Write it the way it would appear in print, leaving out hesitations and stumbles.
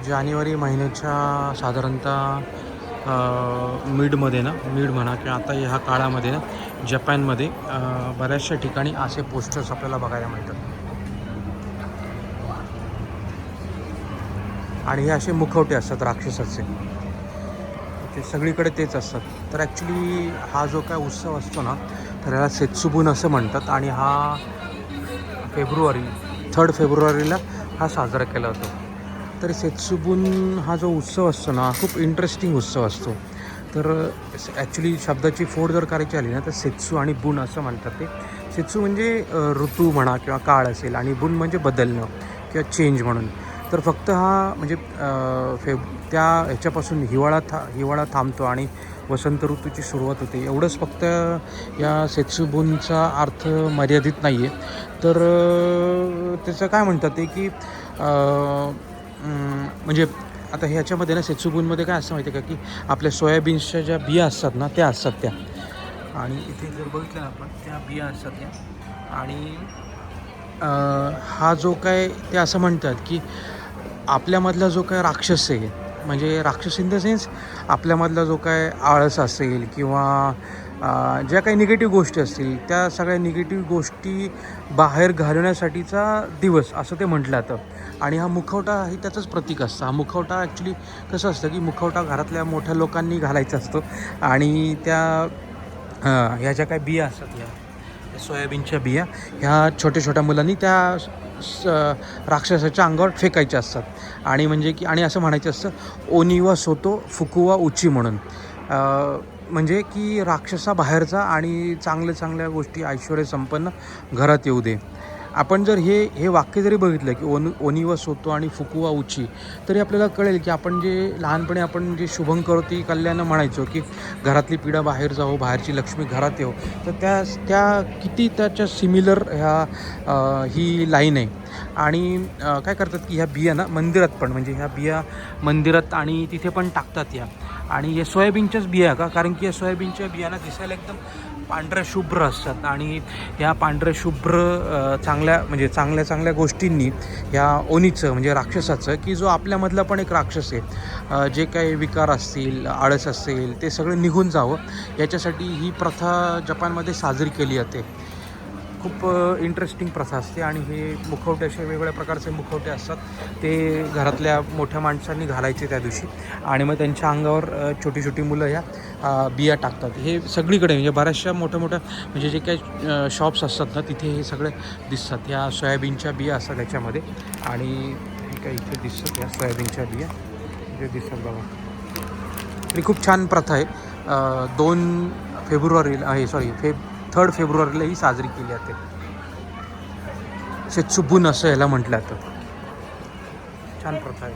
जानेवारी महिन्याच्या साधारणतः मिडमध्ये ना, मिड म्हणा किंवा आता ह्या काळामध्ये ना जपानमध्ये बऱ्याचशा ठिकाणी असे पोस्टर्स आपल्याला बघायला मिळतात. आणि हे असे मुखवटे असतात राक्षसाचे, ते सगळीकडे तेच असतात. तर ॲक्च्युली हा जो काय उत्सव असतो ना, तर याला सेत्सुबुन असं म्हणतात. आणि हा 3 फेब्रुवारीला हा साजरा केला जातो. तर सेत्सुबुन हा जो उत्सव असतो ना, खूप इंटरेस्टिंग उत्सव असतो. तर ॲक्च्युली शब्दाची फोड जर करायची आली ना, तर सेत्सू आणि बुन असं म्हणतात. ते सेत्सू म्हणजे ऋतू म्हणा किंवा काळ असेल, आणि बुन म्हणजे बदलणं किंवा चेंज म्हणून. तर फक्त हा म्हणजे त्या ह्याच्यापासून हिवाळा थांबतो आणि वसंत ऋतूची सुरुवात होते, एवढंच फक्त या सेत्सुबुनचा अर्थ मर्यादित नाही आहे. तर त्याचं काय म्हणतात ते की म्हणजे आता ह्याच्यामध्ये ना सेत्सुबुनमध्ये काय असतं माहिती आहे का, की आपल्या सोयाबीन्सच्या ज्या बिया असतात ना, त्या असतात त्या. आणि इथे जर बघितलं ना आपण, त्या बिया असतात त्या. आणि हा जो काय ते असं म्हणतात की आपल्यामधला जो काय राक्षस आहे, म्हणजे राक्षस इन द सेन्स आपल्यामधला जो काय आळस असेल किंवा ज्या काही निगेटिव्ह गोष्टी असतील, त्या सगळ्या निगेटिव्ह गोष्टी बाहेर घालवण्यासाठीचा दिवस असं ते म्हटलं जातं. आणि हा मुखवटा ही त्याचंच प्रतीक असतं. हा मुखवटा ॲक्च्युली कसं असतं की मुखवटा घरातल्या मोठ्या लोकांनी घालायचा असतो. आणि त्या ह्या ज्या काही बिया असतात, ह्या सोयाबीनच्या बिया, ह्या छोट्या छोट्या मुलांनी त्या राक्षसाच्या अंगावर फेकायच्या असतात. आणि म्हणजे की आणि असं म्हणायचं असतं, ओनिवा सोतो फुकुवा उची म्हणून. म्हणजे की राक्षसा बाहेरचा आणि चांगल्या गोष्टी ऐश्वर्य संपन्न घरात येऊ दे. आपण जर हे वाक्य जरी बघितलं की ओनिवा सोतो आणि फुकुवा उची, तरी आपल्याला कळेल की आपण जे लहानपणी आपण जे शुभंकरोती कल्याण म्हणायचो, की घरातली पिढा बाहेर जाओ, बाहेरची लक्ष्मी घरात येऊ, तर त्या किती त्याच्या सिमिलर ही लाईन आहे. आणि काय करतात की ह्या बिया ना मंदिरात पण, म्हणजे ह्या बिया मंदिरात आणि तिथे पण टाकतात या. आणि हे सोयाबीनच्याच बिया का, कारण की या सोयाबीनच्या बियाणं दिसायला एकदम पांढऱ्या शुभ्र असतात. आणि ह्या पांढऱ्या शुभ्र चांगल्या गोष्टींनी ह्या ओनीचं म्हणजे राक्षसाचं, की जो आपल्यामधला पण एक राक्षस आहे, जे काही विकार असतील, आळस असेल, ते सगळं निघून जावं, याच्यासाठी ही प्रथा जपानमध्ये साजरी केली जाते. खूप इंटरेस्टिंग प्रथा असते. आणि हे मुखवटे असे वेगवेगळ्या प्रकारचे मुखवटे असतात, ते घरातल्या मोठ्या माणसांनी घालायचे त्या दिवशी. आणि मग त्यांच्या अंगावर छोटी छोटी मुलं ह्या बिया टाकतात. हे सगळीकडे म्हणजे बऱ्याचशा मोठ्या म्हणजे जे काही शॉप्स असतात ना, तिथे हे सगळे दिसतात. ह्या सोयाबीनच्या बिया असतात त्याच्यामध्ये. आणि हे काही इथे दिसतात ह्या सोयाबीनच्या बिया इथे दिसतात बघा. तरी खूप छान प्रथा आहे. 2 फेब्रुवारीला 3 फेब्रुवारीला ही साजरी केली जाते. सेत्सुबुन असं याला म्हटलं जातं. छान प्रथा आहे.